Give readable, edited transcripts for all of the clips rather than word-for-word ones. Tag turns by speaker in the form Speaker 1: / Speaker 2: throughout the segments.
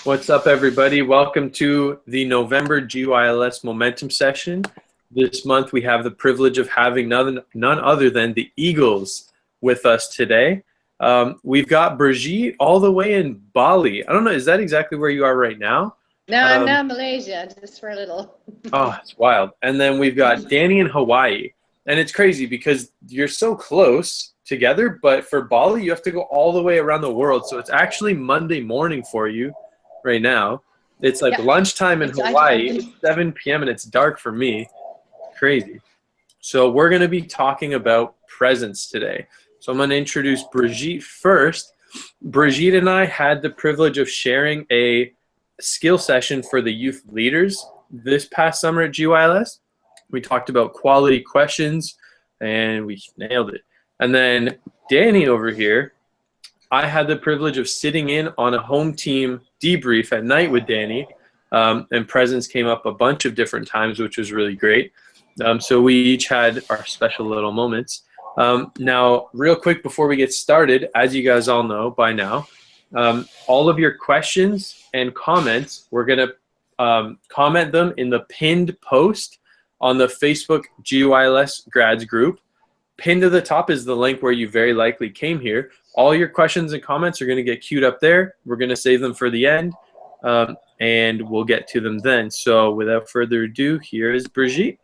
Speaker 1: What's up, everybody? Welcome to the November GYLS Momentum Session. This month, we have the privilege of having none other than the Eagles with us today. We've got Brigitte all the way in Bali. I don't know, is that exactly where you are right now?
Speaker 2: No, I'm now in Malaysia, just for a little.
Speaker 1: Oh, it's wild. And then we've got Danny in Hawaii. And it's crazy because you're so close together, but for Bali, you have to go all the way around the world. So it's actually Monday morning for you right now. It's like lunchtime in Hawaii. It's 7 p.m. and it's dark for me. Crazy. So we're going to be talking about presence today. So I'm going to introduce Brigitte first. Brigitte and I had the privilege of sharing a skill session for the youth leaders this past summer at GYLS. We talked about quality questions and we nailed it. And then Danny over here, I had the privilege of sitting in on a home team debrief at night with Danny, and presence came up a bunch of different times, which was really great. So we each had our special little moments. Now, real quick before we get started, as you guys all know by now, all of your questions and comments, we're going to comment them in the pinned post on the Facebook GYLS grads group. Pinned to the top is the link where you very likely came here. All your questions and comments are going to get queued up there. We're going to save them for the end, and we'll get to them then. So without further ado, here is Brigitte.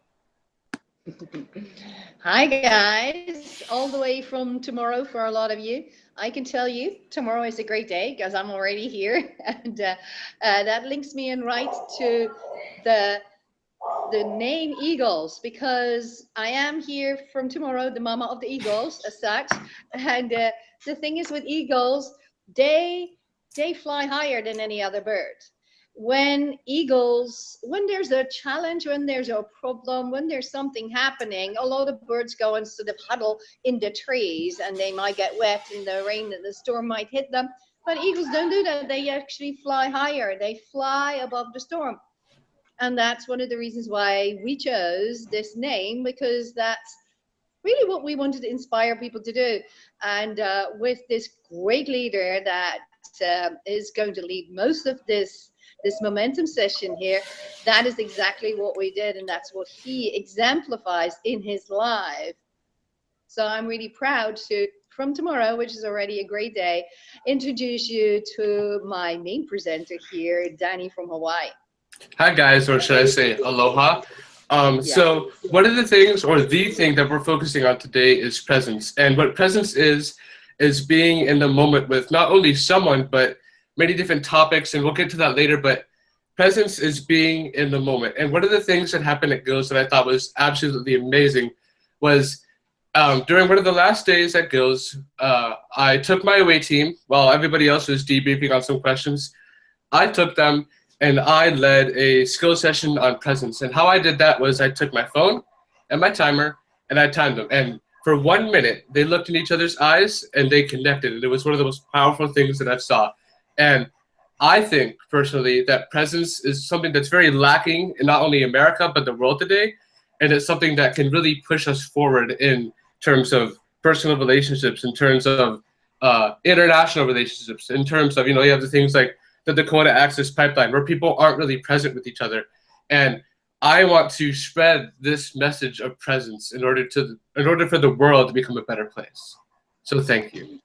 Speaker 2: Hi, guys. All the way from tomorrow for a lot of you. I can tell you tomorrow is a great day because I'm already here. And that links me in right to the name Eagles, because I am here from tomorrow, the mama of the Eagles as such. And the thing is with Eagles, they fly higher than any other bird. When there's a challenge, when there's a problem, when there's something happening, a lot of birds go and sort of huddle in the trees and they might get wet in the rain and the storm might hit them. But eagles don't do that. They actually fly higher. They fly above the storm. And that's one of the reasons why we chose this name, because that's really what we wanted to inspire people to do. And with this great leader that is going to lead most of this momentum session here, that is exactly what we did, and that's what he exemplifies in his life. So I'm really proud to, from tomorrow, which is already a great day, introduce you to my main presenter here, Danny from Hawaii.
Speaker 3: Hi guys, or should I say aloha? So one of the things, or the thing that we're focusing on today is presence. And what presence is being in the moment with not only someone, but many different topics, and we'll get to that later, but presence is being in the moment. And one of the things that happened at GYLS that I thought was absolutely amazing was during one of the last days at GYLS, I took my away team while everybody else was debriefing on some questions. I took them and I led a skill session on presence. And how I did that was I took my phone and my timer and I timed them. And for 1 minute, they looked in each other's eyes and they connected. And it was one of the most powerful things that I've saw. And I think personally that presence is something that's very lacking in not only America, but the world today. And it's something that can really push us forward in terms of personal relationships, in terms of international relationships, in terms of, you have the things like the Dakota Access Pipeline, where people aren't really present with each other. And I want to spread this message of presence in order for the world to become a better place. So thank you.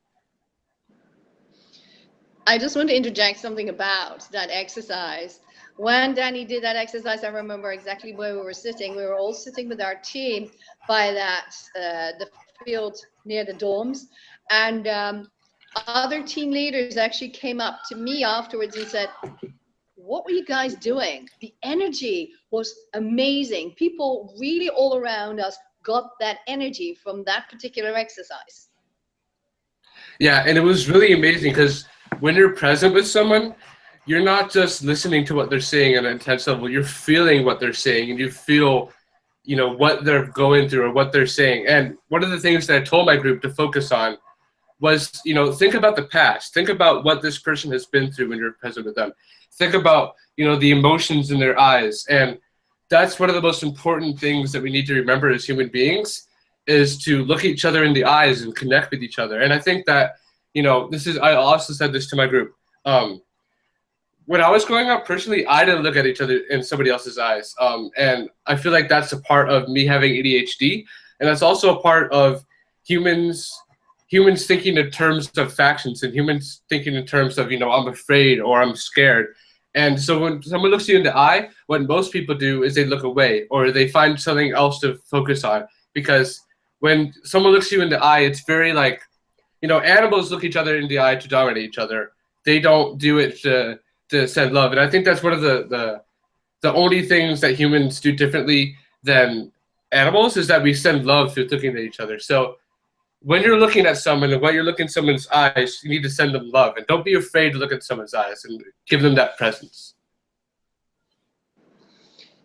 Speaker 2: I just want to interject something about that exercise. When Danny did that exercise, I remember exactly where we were sitting. We were all sitting with our team by the field near the dorms. And other team leaders actually came up to me afterwards and said, what were you guys doing? The energy was amazing. People really all around us got that energy from that particular exercise.
Speaker 3: Yeah, and it was really amazing because when you're present with someone, you're not just listening to what they're saying at an intense level, you're feeling what they're saying, and you feel, what they're going through or what they're saying. And one of the things that I told my group to focus on was, think about the past. Think about what this person has been through when you're present with them. Think about, the emotions in their eyes. And that's one of the most important things that we need to remember as human beings, is to look each other in the eyes and connect with each other. And I think that, I also said this to my group. when I was growing up, personally, I didn't look at each other in somebody else's eyes. And I feel like that's a part of me having ADHD. And that's also a part of humans thinking in terms of factions and humans thinking in terms of, I'm afraid or I'm scared. And so when someone looks you in the eye, what most people do is they look away or they find something else to focus on. Because when someone looks you in the eye, it's very like, animals look each other in the eye to dominate each other. They don't do it to send love. And I think that's one of the only things that humans do differently than animals is that we send love through looking at each other. So when you're looking at someone and when you're looking in someone's eyes, you need to send them love. And don't be afraid to look at someone's eyes and give them that presence.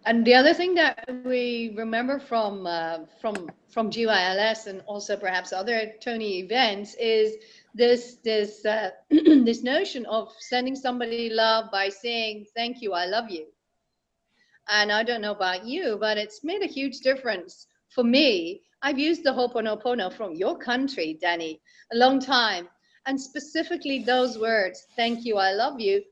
Speaker 2: And the other thing that we remember from GYLS and also perhaps other Tony events is this this notion of sending somebody love by saying, thank you, I love you. And I don't know about you, but it's made a huge difference for me. I've used the Ho'oponopono from your country, Danny, a long time. And specifically those words, thank you, I love you.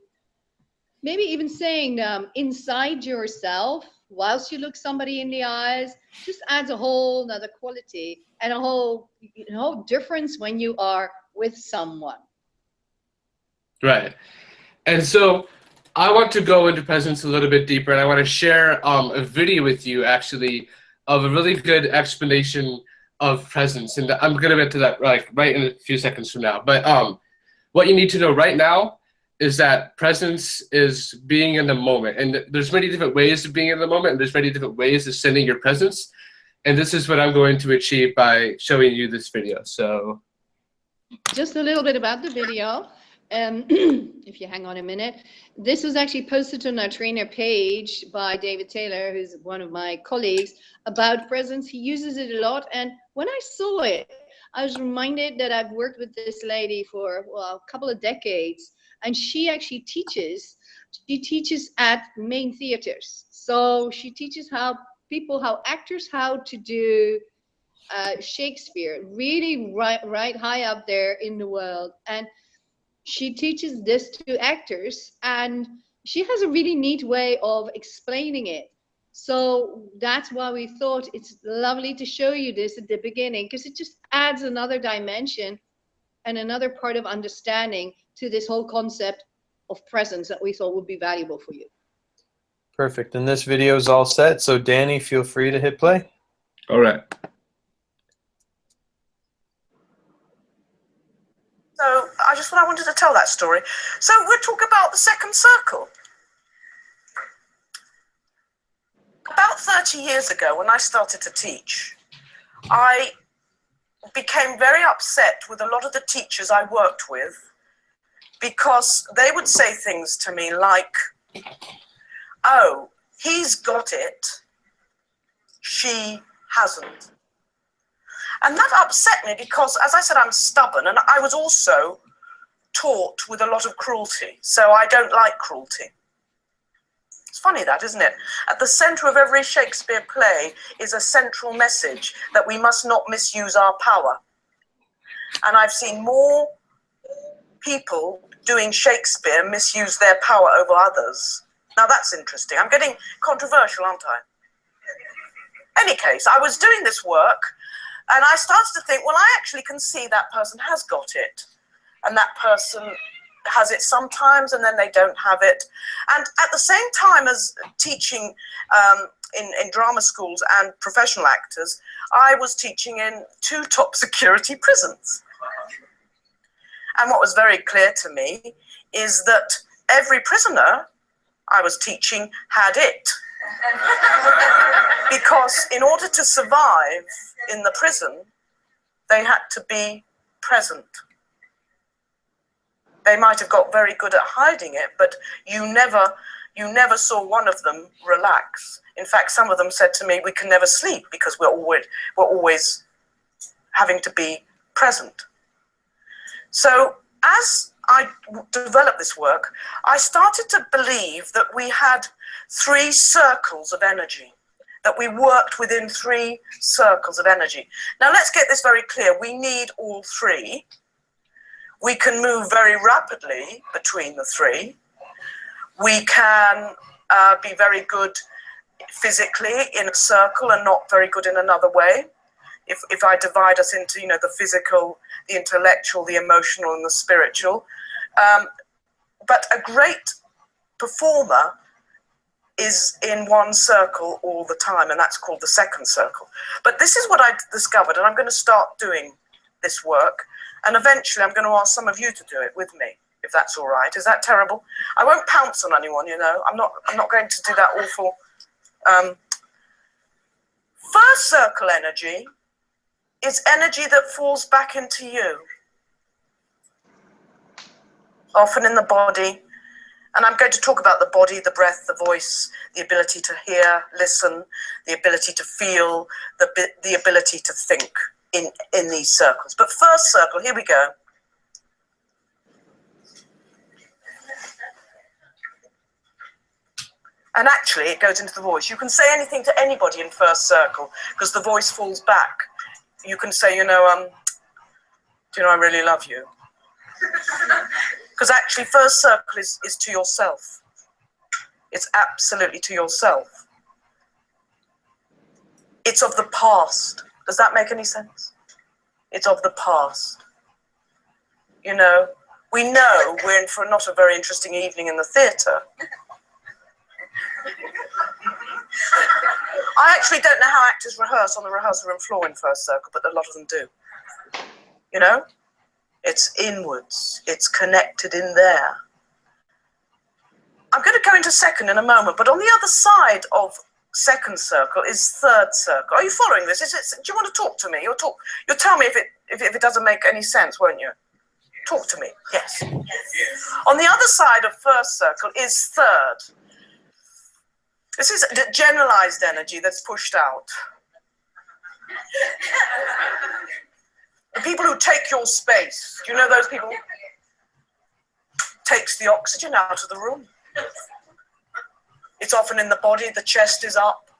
Speaker 2: Maybe even saying inside yourself, whilst you look somebody in the eyes, just adds a whole nother quality and a whole difference when you are with someone.
Speaker 3: Right. And so I want to go into presence a little bit deeper, and I want to share a video with you, actually, of a really good explanation of presence. And I'm going to get to that right in a few seconds from now. But what you need to know right now is that presence is being in the moment. And there's many different ways of being in the moment, and there's many different ways of sending your presence. And this is what I'm going to achieve by showing you this video. So
Speaker 2: just a little bit about the video. If you hang on a minute, this was actually posted on our trainer page by David Taylor, who's one of my colleagues, about presence. He uses it a lot. And when I saw it, I was reminded that I've worked with this lady for, well, a couple of decades. And she actually teaches at main theaters. So she teaches how actors, how to do Shakespeare, really right high up there in the world. And she teaches this to actors, and she has a really neat way of explaining it. So that's why we thought it's lovely to show you this at the beginning, because it just adds another dimension and another part of understanding to this whole concept of presence that we thought would be valuable for you.
Speaker 1: Perfect. And this video is all set. So Danny, feel free to hit play.
Speaker 3: all right.
Speaker 4: So I wanted to tell that story. So we'll talk about the second circle. About 30 years ago, when I started to teach, I became very upset with a lot of the teachers I worked with, because they would say things to me like, oh, he's got it, she hasn't. And that upset me because, as I said, I'm stubborn, and I was also taught with a lot of cruelty, so I don't like cruelty. It's funny that, isn't it? At the centre of every Shakespeare play is a central message that we must not misuse our power. And I've seen more people doing Shakespeare misuse their power over others. Now that's interesting. I'm getting controversial, aren't I? Any case, I was doing this work, and I started to think, well, I actually can see that person has got it. And that person has it sometimes, and then they don't have it. And at the same time as teaching in drama schools and professional actors, I was teaching in 2 top security prisons. And what was very clear to me is that every prisoner I was teaching had it. Because in order to survive in the prison, they had to be present. They might have got very good at hiding it, but you never saw one of them relax. In fact, some of them said to me, we can never sleep because we're always having to be present. So as I developed this work, I started to believe that we had 3 circles of energy, that we worked within 3 circles of energy. Now let's get this very clear. We need all 3. We can move very rapidly between the 3. We can be very good physically in a circle and not very good in another way. If I divide us into, you know, the physical, the intellectual, the emotional, and the spiritual. But a great performer is in one circle all the time, and that's called the second circle. But this is what I discovered, and I'm going to start doing this work, and eventually I'm going to ask some of you to do it with me, if that's all right. Is that terrible? I won't pounce on anyone, you know. I'm not going to do that awful. First circle energy is energy that falls back into you, often in the body. And I'm going to talk about the body, the breath, the voice, the ability to hear, listen, the ability to feel, the ability to think in these circles. But first circle, here we go. And actually, it goes into the voice. You can say anything to anybody in first circle because the voice falls back. You can say, you know, do you know I really love you? Because actually, first circle is to yourself. It's absolutely to yourself. It's of the past. Does that make any sense? It's of the past. You know, we know we're in for not a very interesting evening in the theatre. I actually don't know how actors rehearse on the rehearsal room floor in first circle, but a lot of them do. You know? It's inwards. It's connected in there. I'm going to go into second in a moment, but on the other side of second circle is third circle. Are you following this? Do you want to talk to me? You'll tell me if it doesn't make any sense, won't you? Talk to me. Yes. On the other side of first circle is third. This is the generalized energy that's pushed out. The people who take your space. Do you know those people? Takes the oxygen out of the room. It's often in the body, the chest is up.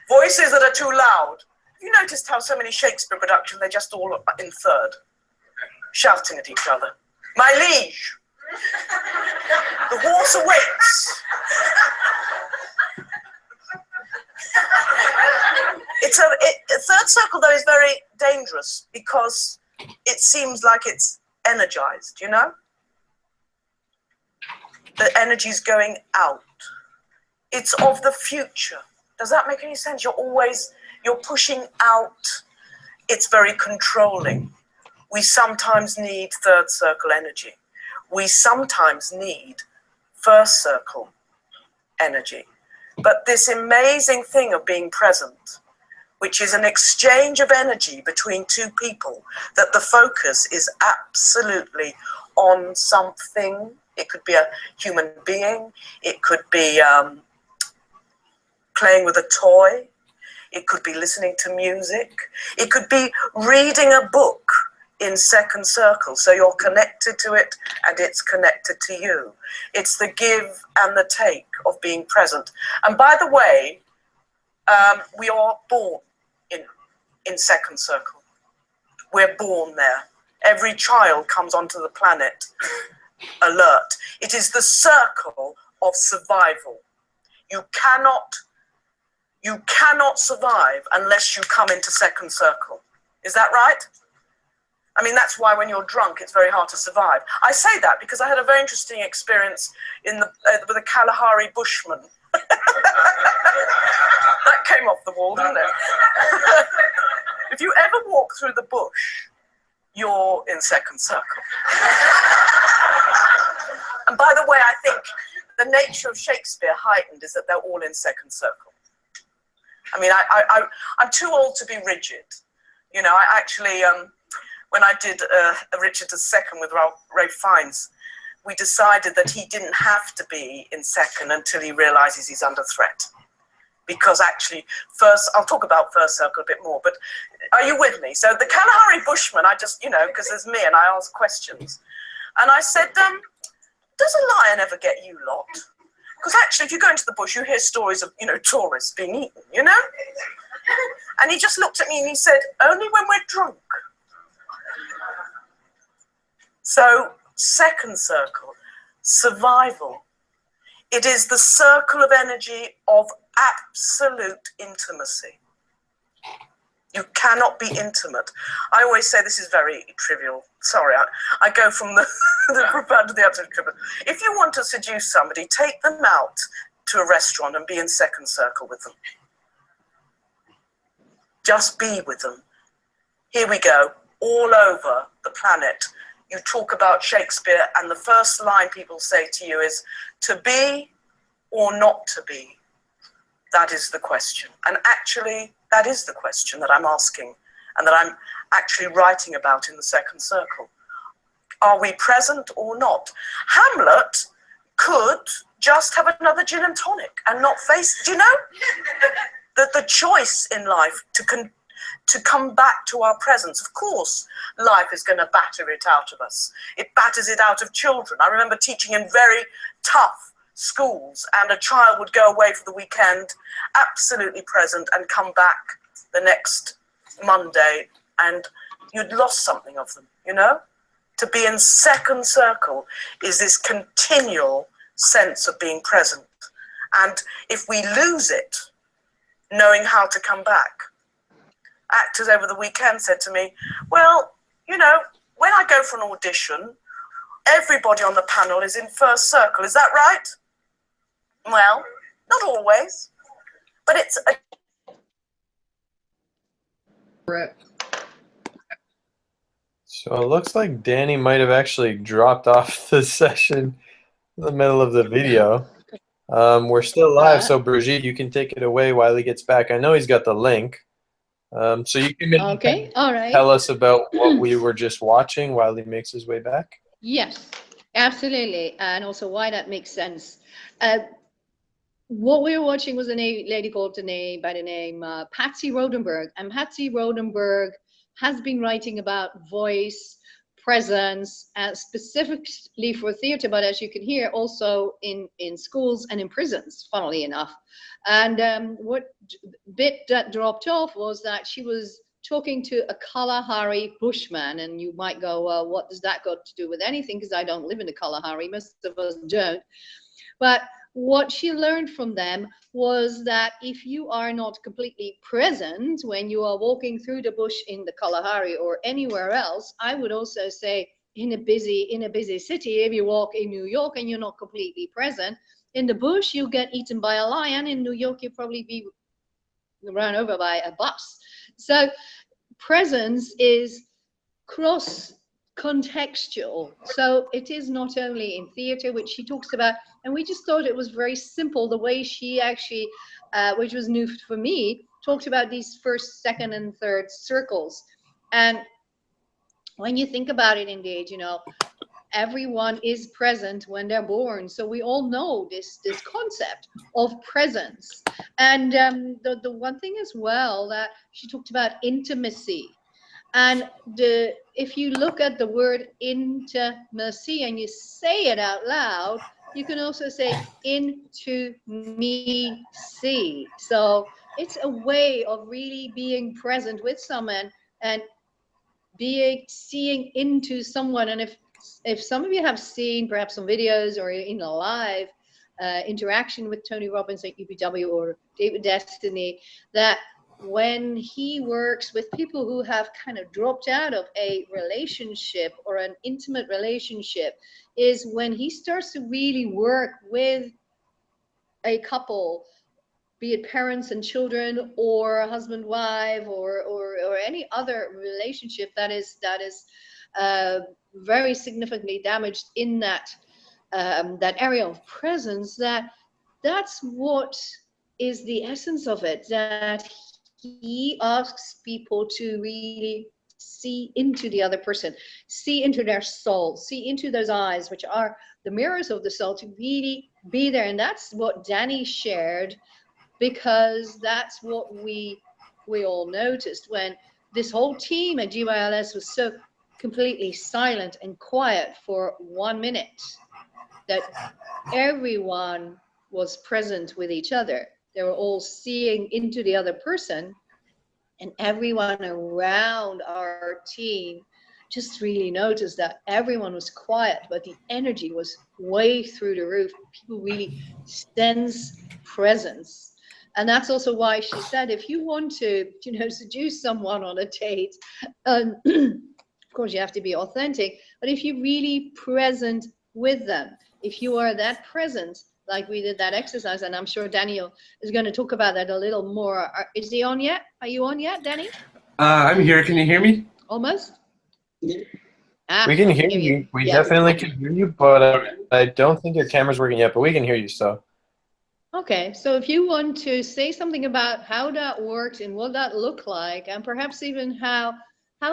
Speaker 4: Voices that are too loud. Have you noticed how so many Shakespeare productions, they're just all in third, shouting at each other? My liege, the horse awaits. Third circle, though, is very dangerous because it seems like it's energized, you know? The energy's going out. It's of the future. Does that make any sense? You're pushing out. It's very controlling. We sometimes need third circle energy. We sometimes need first circle energy. But this amazing thing of being present, which is an exchange of energy between two people, that the focus is absolutely on something. It could be a human being. It could be playing with a toy. It could be listening to music. It could be reading a book in second circle. So you're connected to it and it's connected to you. It's the give and the take of being present. And by the way, we are born in second circle. We're born there. Every child comes onto the planet alert. It is the circle of survival. You cannot survive unless you come into second circle. Is that right? I mean, that's why when you're drunk, it's very hard to survive. I say that because I had a very interesting experience with a Kalahari bushman. That came off the wall, didn't it? If you ever walk through the bush, you're in second circle. And by the way, I think the nature of Shakespeare heightened is that they're all in second circle. I mean, I'm too old to be rigid. You know, I actually, when I did Richard II with Ralph Fiennes, we decided that he didn't have to be in second until he realizes he's under threat. Because actually, I'll talk about first circle a bit more, but are you with me? So the Kalahari bushman, I just, you know, because there's me and I ask questions. And I said, does a lion ever get you lot? Because actually, if you go into the bush, you hear stories of, you know, tourists being eaten, you know? And he just looked at me and he said, only when we're drunk. So, second circle, survival. It is the circle of energy of absolute intimacy. You cannot be intimate. I always say this is very trivial. Sorry, I go from the profound to the absolute trivial. If you want to seduce somebody, take them out to a restaurant and be in second circle with them. Just be with them. Here we go, all over the planet. You talk about Shakespeare, and the first line people say to you is, to be or not to be? That is the question. And actually, that is the question that I'm asking and that I'm actually writing about in the second circle. Are we present or not? Hamlet could just have another gin and tonic and not face, do you know? The choice in life to come back to our presence. Of course, life is going to batter it out of us. It batters it out of children. I remember teaching in very tough schools, and a child would go away for the weekend, absolutely present, and come back the next Monday, and you'd lost something of them, you know? To be in second circle is this continual sense of being present. And if we lose it, knowing how to come back. Actors over the weekend said to me, well, you know, when I go for an audition, everybody on the panel is in first circle. Is that right? Well, not always, but it's a...
Speaker 1: So it looks like Danny might have actually dropped off the session in the middle of the video. We're still live, so Brigitte, you can take it away while he gets back. I know he's got the link. So you can maybe
Speaker 2: all right.
Speaker 1: tell us about what we were just watching while he makes his way back.
Speaker 2: Yes, absolutely, and also why that makes sense. What we were watching was a lady called by the name Patsy Rodenberg, and Patsy Rodenberg has been writing about voice, presence, specifically for theater, but as you can hear, also in schools and in prisons, funnily enough. And what bit that dropped off was that she was talking to a Kalahari bushman, and you might go, well, what does that got to do with anything? Because I don't live in the Kalahari, most of us don't. But what she learned from them was that if you are not completely present when you are walking through the bush in the Kalahari or anywhere else, I would also say in a busy city, if you walk in New York and you're not completely present, in the bush you get eaten by a lion. In New York you'll probably be run over by a bus. So presence is cross contextual. So it is not only in theater, which she talks about, and we just thought it was very simple the way she actually, which was new for me, talked about these first, second, and third circles. And when you think about it, indeed, you know, everyone is present when they're born. So we all know this concept of presence. And the one thing as well that she talked about, intimacy. And if you look at the word intimacy and you say it out loud, you can also say into me see. So it's a way of really being present with someone and seeing into someone. And if some of you have seen perhaps some videos or in a live interaction with Tony Robbins at UPW or David Destiny, that when he works with people who have kind of dropped out of a relationship or an intimate relationship, is when he starts to really work with a couple, be it parents and children or husband wife or any other relationship that is very significantly damaged in that area of presence, that's what is the essence of it, that he asks people to really see into the other person, see into their soul, see into those eyes, which are the mirrors of the soul, to really be there. And that's what Danny shared, because that's what we all noticed when this whole team at GYLS was so completely silent and quiet for 1 minute, that everyone was present with each other. They were all seeing into the other person, and everyone around our team just really noticed that everyone was quiet, but the energy was way through the roof. People really sense presence. And that's also why she said, if you want to, you know, seduce someone on a date, of course you have to be authentic, but if you're really present with them, if you are that present, like we did that exercise, and I'm sure Daniel is going to talk about that a little more. Is he on yet? Are you on yet, Danny?
Speaker 3: I'm here. Can you hear me?
Speaker 2: Almost?
Speaker 1: We can hear you. We definitely can hear you, but I don't think your camera's working yet, but we can hear you, so.
Speaker 2: Okay, so if you want to say something about how that works and what that looked like, and perhaps even how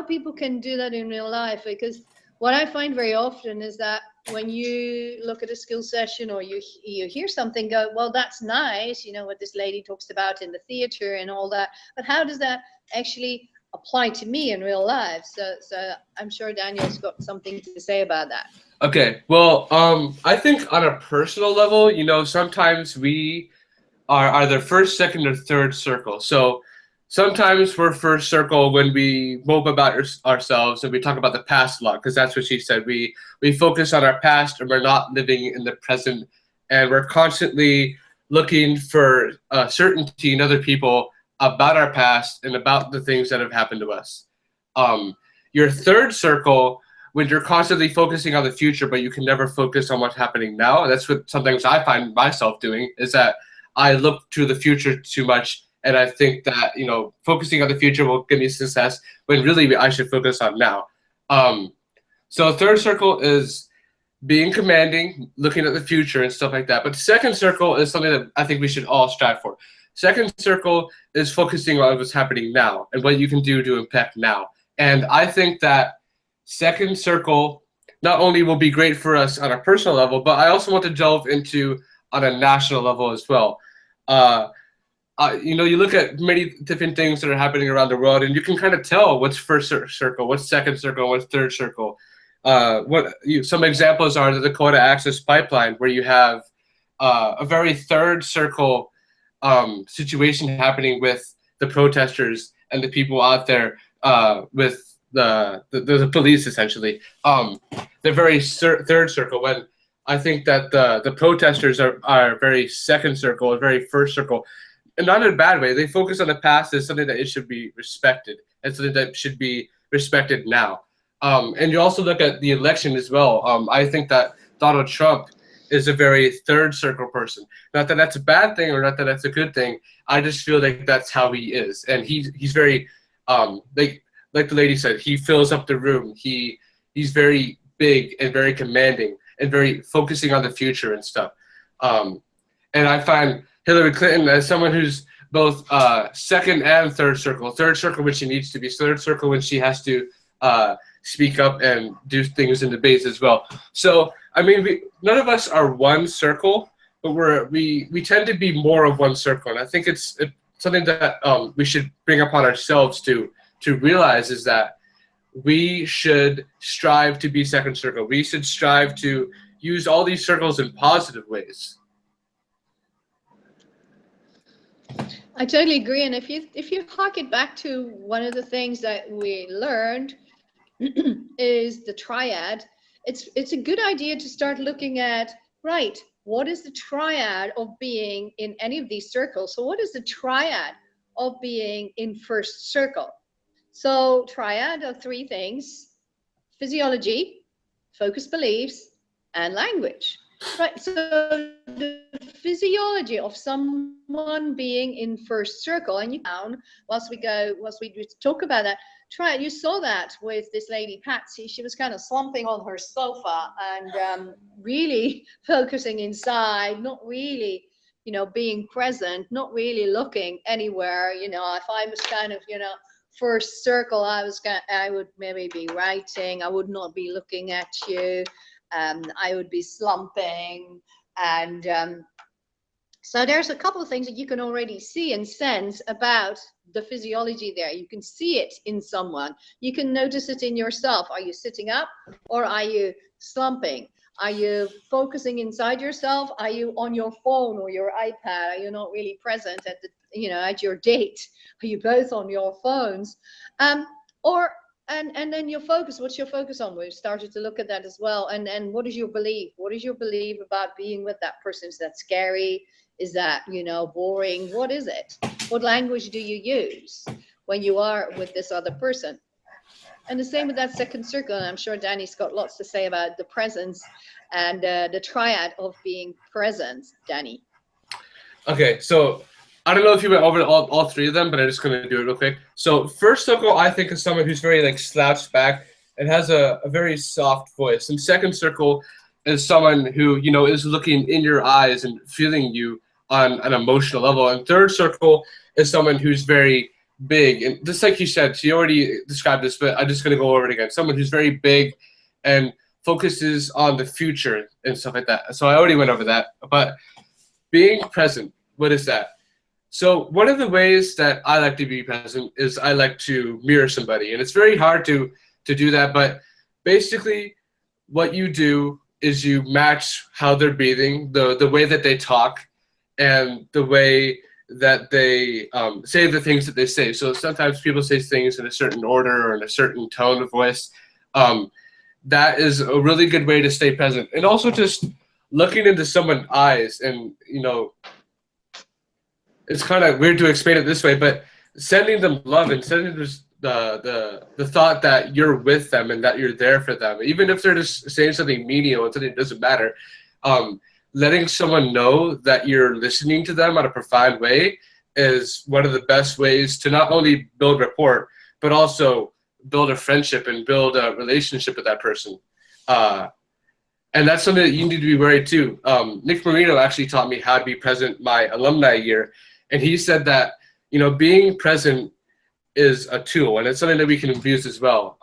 Speaker 2: people can do that in real life, because what I find very often is that when you look at a skill session or you hear something, go, well, that's nice, you know, what this lady talks about in the theater and all that, but how does that actually apply to me in real life? So I'm sure Daniel's got something to say about that.
Speaker 3: Okay, well, I think on a personal level, you know, sometimes we are either first, second, or third circle. So sometimes we're first circle when we mope about ourselves and we talk about the past a lot, because that's what she said. We focus on our past and we're not living in the present, and we're constantly looking for certainty in other people about our past and about the things that have happened to us. Your third circle, when you're constantly focusing on the future, but you can never focus on what's happening now. That's what sometimes I find myself doing, is that I look to the future too much, and I think that, you know, focusing on the future will give me success, when really I should focus on now. So third circle is being commanding, looking at the future and stuff like that. But the second circle is something that I think we should all strive for. Second circle is focusing on what's happening now and what you can do to impact now. And I think that second circle not only will be great for us on a personal level, but I also want to delve into on a national level as well. You know, you look at many different things that are happening around the world, and you can kind of tell what's first circle, what's second circle, what's third circle. Some examples are the Dakota Access Pipeline, where you have a very third circle situation happening with the protesters and the people out there with the police, essentially. They're very third circle, when I think that the protesters are very second circle, or very first circle, and not in a bad way. They focus on the past as something that it should be respected, and something that should be respected now. And you also look at the election as well. I think that Donald Trump is a very third circle person. Not that that's a bad thing or not that that's a good thing. I just feel like that's how he is, and he's very like the lady said, he fills up the room. He's very big and very commanding and very focusing on the future and stuff. And I find Hillary Clinton as someone who's both second and third circle. Third circle when she needs to be, third circle when she has to speak up and do things in debates as well. So, I mean, none of us are one circle, but we tend to be more of one circle. And I think it's something that we should bring upon ourselves to realize, is that we should strive to be second circle. We should strive to use all these circles in positive ways.
Speaker 2: I totally agree. And if you hark it back to one of the things that we learned is the triad, it's a good idea to start looking at, right, what is the triad of being in any of these circles? So what is the triad of being in first circle? So triad of three things: physiology, focused beliefs, and language. Right, so the physiology of someone being in first circle, and you down whilst we talk about that triad, you saw that with this lady Patsy. She was kind of slumping on her sofa and really focusing inside, not really, you know, being present, not really looking anywhere. You know, if I was kind of, you know, first circle, I would maybe be writing. I would not be looking at you. I would be slumping, and so there's a couple of things that you can already see and sense about the physiology there. You can see it in someone. You can notice it in yourself. Are you sitting up, or are you slumping? Are you focusing inside yourself? Are you on your phone or your iPad? Are you not really present at the, you know, at your date? Are you both on your phones? Or And then your focus, what's your focus on? We've started to look at that as well. And what is your belief? What is your belief about being with that person? Is that scary? Is that, you know, boring? What is it? What language do you use when you are with this other person? And the same with that second circle. And I'm sure Danny's got lots to say about the presence and the triad of being present. Danny.
Speaker 3: Okay, so I don't know if you went over all three of them, but I'm just going to do it real quick. So first circle, I think, is someone who's very like slouched back and has a very soft voice. And second circle is someone who, you know, is looking in your eyes and feeling you on an emotional level. And third circle is someone who's very big. And just like you said, she already described this, but I'm just going to go over it again. Someone who's very big and focuses on the future and stuff like that. So I already went over that. But being present, what is that? So one of the ways that I like to be present is I like to mirror somebody. And it's very hard to do that. But basically what you do is you match how they're breathing, the way that they talk, and the way that they say the things that they say. So sometimes people say things in a certain order or in a certain tone of voice. That is a really good way to stay present. And also just looking into someone's eyes and, you know, it's kind of weird to explain it this way, but sending them love and sending them the thought that you're with them and that you're there for them, even if they're just saying something menial and something that doesn't matter. Letting someone know that you're listening to them in a profound way is one of the best ways to not only build rapport, but also build a friendship and build a relationship with that person. And that's something that you need to be worried too. Nick Marino actually taught me how to be present my alumni year. And he said that, you know, being present is a tool, and it's something that we can use as well.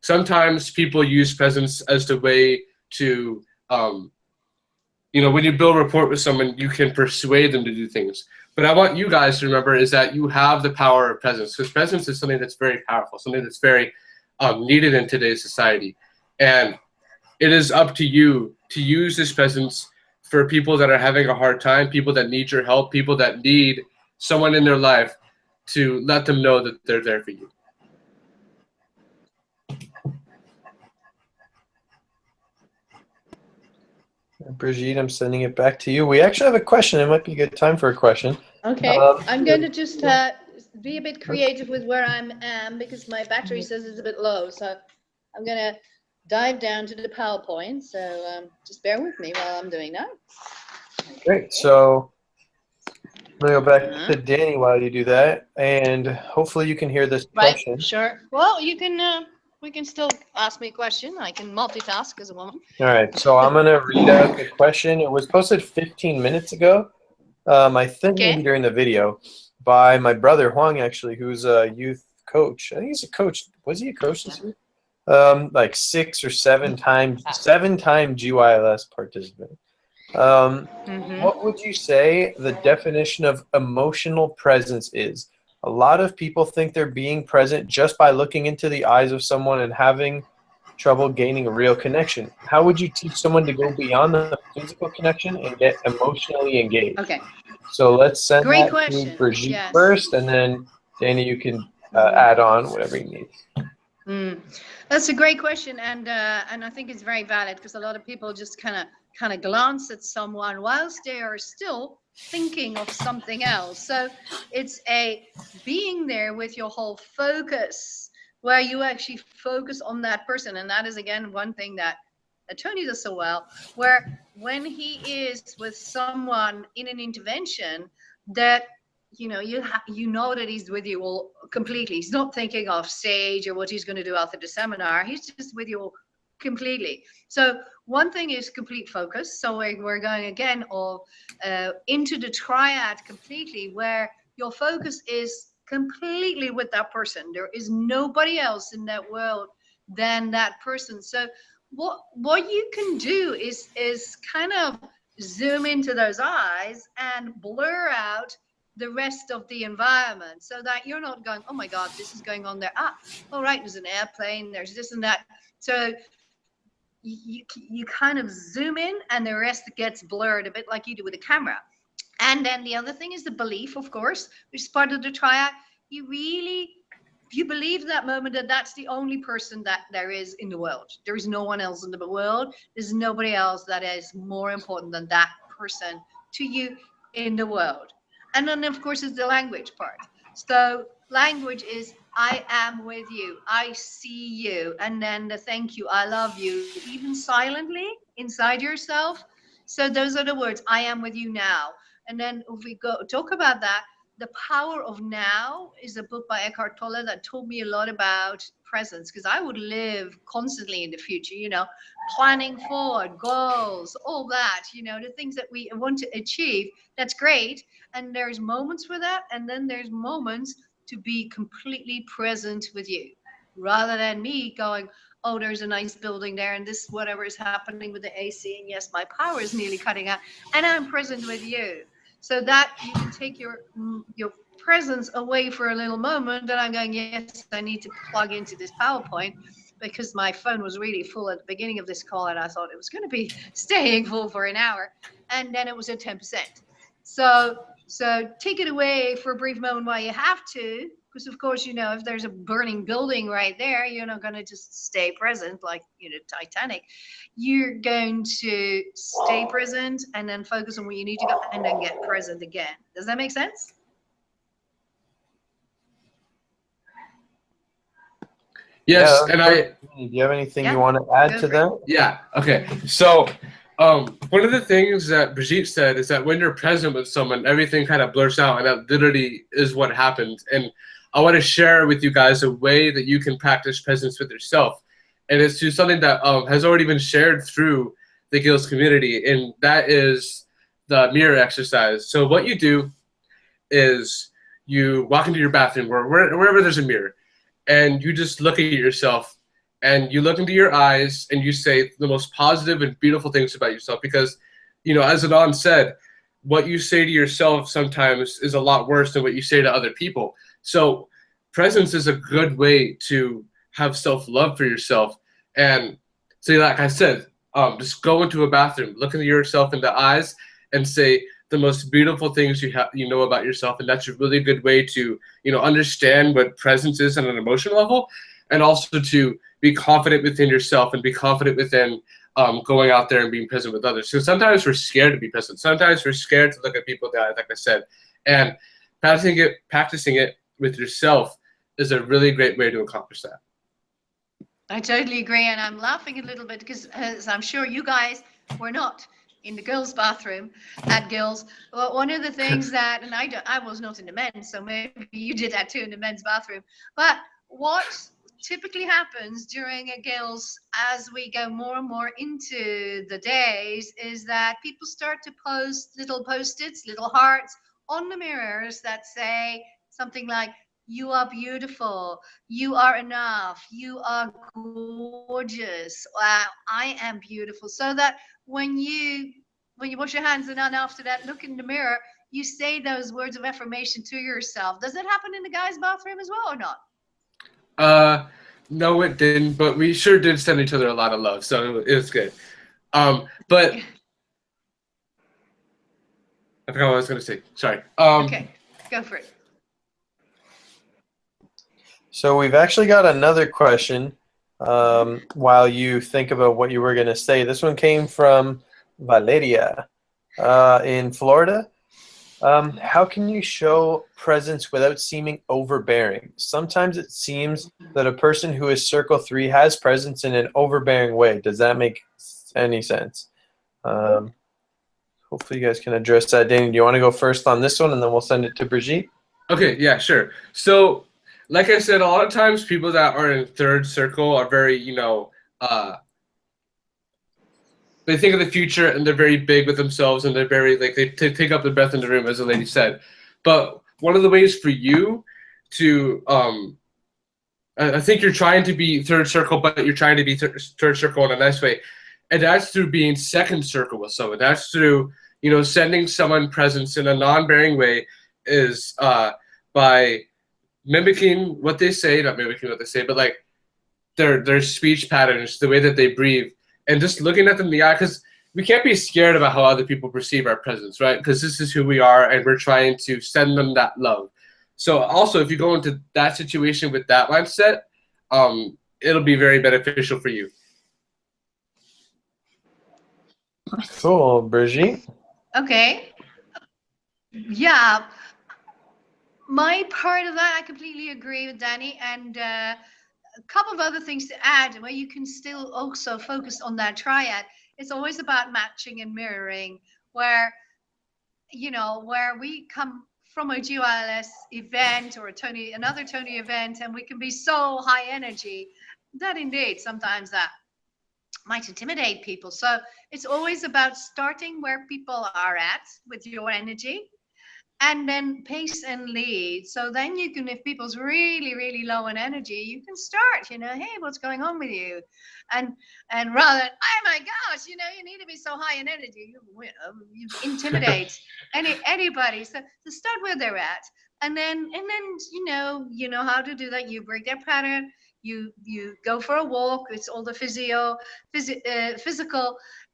Speaker 3: Sometimes people use presence as the way to, you know, when you build rapport with someone, you can persuade them to do things. But I want you guys to remember is that you have the power of presence, because presence is something that's very powerful, something that's very needed in today's society. And it is up to you to use this presence for people that are having a hard time, people that need your help, people that need someone in their life to let them know that they're there for you.
Speaker 1: Brigitte, I'm sending it back to you. We actually have a question. It might be a good time for a question.
Speaker 2: Okay, I'm going to just be a bit creative with where I am because my battery says it's a bit low. So I'm going to dive down to the PowerPoint. So just bear with me while I'm doing that.
Speaker 1: Great. So I'm going to go back to Danny while you do that. And hopefully you can hear this question.
Speaker 2: Right, sure. Well, you can, we can still ask me a question. I can multitask as a woman.
Speaker 1: All right. So I'm going to read out the question. It was posted 15 minutes ago. I think maybe during the video by my brother Huang, actually, who's a youth coach. I think he's a coach. Was he a coach this year? Like 6 or 7 times, 7-time GYLS participant. What would you say the definition of emotional presence is? A lot of people think they're being present just by looking into the eyes of someone and having trouble gaining a real connection. How would you teach someone to go beyond the physical connection and get emotionally engaged?
Speaker 2: Okay.
Speaker 1: So let's send
Speaker 2: Great
Speaker 1: that
Speaker 2: question.
Speaker 1: to Brigitte
Speaker 2: Yes.
Speaker 1: first, and then Danny, you can add on whatever you need.
Speaker 2: That's a great question, and I think it's very valid because a lot of people just kind of glance at someone whilst they are still thinking of something else. So it's a being there with your whole focus, where you actually focus on that person, and that is again one thing that Tony does so well. Where when he is with someone in an intervention, that you know that he's with you all completely. He's not thinking of stage or what he's going to do after the seminar. He's just with you completely. So one thing is complete focus. So we're going again into the triad completely, where your focus is completely with that person. There is nobody else in that world than that person. So what you can do is kind of zoom into those eyes and blur out the rest of the environment, so that you're not going, oh my God, this is going on there. All right, there's an airplane, there's this and that. So you kind of zoom in and the rest gets blurred, a bit like you do with a camera. And then the other thing is the belief, of course, which is part of the triad. You really If you believe that moment that that's the only person that there is in the world, there is no one else in the world, there's nobody else that is more important than that person to you in the world. And then of course is the language part. So language is I am with you, I see you, and then the thank you, I love you, even silently inside yourself. So those are the words, I am with you now. And then if we go talk about that, The Power of Now is a book by Eckhart Tolle that told me a lot about presence, because I would live constantly in the future, you know, planning forward, goals, all that, you know, the things that we want to achieve. That's great. And there's moments for that. And then there's moments to be completely present with you, rather than me going, oh, there's a nice building there and this, whatever is happening with the AC. And yes, my power is nearly cutting out and I'm present with you. So that you can take your presence away for a little moment. And I'm going, yes, I need to plug into this PowerPoint because my phone was really full at the beginning of this call and I thought it was going to be staying full for an hour. And then it was at 10%. So take it away for a brief moment while you have to, because of course, you know, if there's a burning building right there, you're not going to just stay present like, you know, Titanic. You're going to stay present and then focus on where you need to go and then get present again. Does that make sense?
Speaker 3: Yes,
Speaker 1: Yeah,
Speaker 3: and
Speaker 1: do you have anything you want to add to that?
Speaker 3: Yeah, okay. So one of the things that Brigitte said is that when you're present with someone, everything kind of blurs out, and that literally is what happens. And I want to share with you guys a way that you can practice presence with yourself. And it's through something that has already been shared through the GYLS community, and that is the mirror exercise. So what you do is you walk into your bathroom or wherever there's a mirror, and you just look at yourself, and you look into your eyes, and you say the most positive and beautiful things about yourself. Because, you know, as Adnan said, what you say to yourself sometimes is a lot worse than what you say to other people. So presence is a good way to have self-love for yourself. And so like I said, just go into a bathroom, look at yourself in the eyes and say the most beautiful things you know about yourself. And that's a really good way to, you know, understand what presence is on an emotional level, and also to be confident within yourself and be confident within going out there and being present with others. So sometimes we're scared to be present. Sometimes we're scared to look at people that, like I said, and practicing it with yourself is a really great way to accomplish that.
Speaker 2: I totally agree, and I'm laughing a little bit because, as I'm sure you guys were not in the girls' bathroom at GYLS. Well, one of the things that, and I was not in the men's, so maybe you did that too in the men's bathroom. But what typically happens during a GYLS as we go more and more into the days is that people start to post little post-its, little hearts on the mirrors that say something like, you are beautiful, you are enough, you are gorgeous, I am beautiful. So that when you wash your hands and then after that look in the mirror, you say those words of affirmation to yourself. Does that happen in the guys' bathroom as well or not?
Speaker 3: No, it didn't, but we sure did send each other a lot of love, so it was good. But I forgot what I was going to say. Sorry.
Speaker 2: Okay, go for it.
Speaker 1: So we've actually got another question while you think about what you were going to say. This one came from Valeria in Florida. How can you show presence without seeming overbearing? Sometimes it seems that a person who is circle 3 has presence in an overbearing way. Does that make any sense? Hopefully you guys can address that. Danny, do you want to go first on this one, and then we'll send it to Brigitte? Okay,
Speaker 3: yeah, sure. So like I said, a lot of times people that are in third circle are very, you know, they think of the future and they're very big with themselves and they're very, like, they take up the breath in the room, as the lady said. But one of the ways for you to, I think you're trying to be third circle, but you're trying to be third circle in a nice way. And that's through being second circle with someone. That's through, you know, sending someone presence in a non-bearing way is by mimicking what they say, not mimicking what they say, but like their speech patterns, the way that they breathe, and just looking at them in the eye, because we can't be scared about how other people perceive our presence, right? Because this is who we are, and we're trying to send them that love. So also, if you go into that situation with that mindset, it'll be very beneficial for you.
Speaker 1: Cool, Brigitte.
Speaker 2: Okay. Yeah. My part of that, I completely agree with Danny. And a couple of other things to add where you can still also focus on that triad. It's always about matching and mirroring, where, you know, where we come from a GYLS event or another Tony event, and we can be so high energy that indeed sometimes that might intimidate people. So it's always about starting where people are at with your energy, and then pace and lead. So then you can, if people's really, really low in energy, you can start, you know, hey, what's going on with you? And rather than, oh my gosh, you know, you need to be so high in energy, you intimidate anybody. So to start where they're at. And then you know how to do that. You break their pattern. You go for a walk. It's all the physical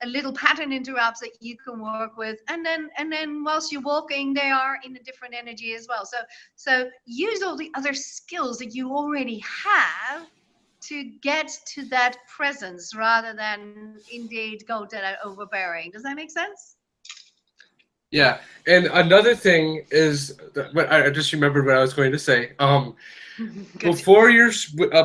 Speaker 2: a little pattern interrupts that you can work with, and then whilst you're walking, they are in a different energy as well. So use all the other skills that you already have to get to that presence rather than indeed go to that overbearing. Does that make sense?
Speaker 3: Yeah, and another thing is what I just remembered what I was going to say. Before you're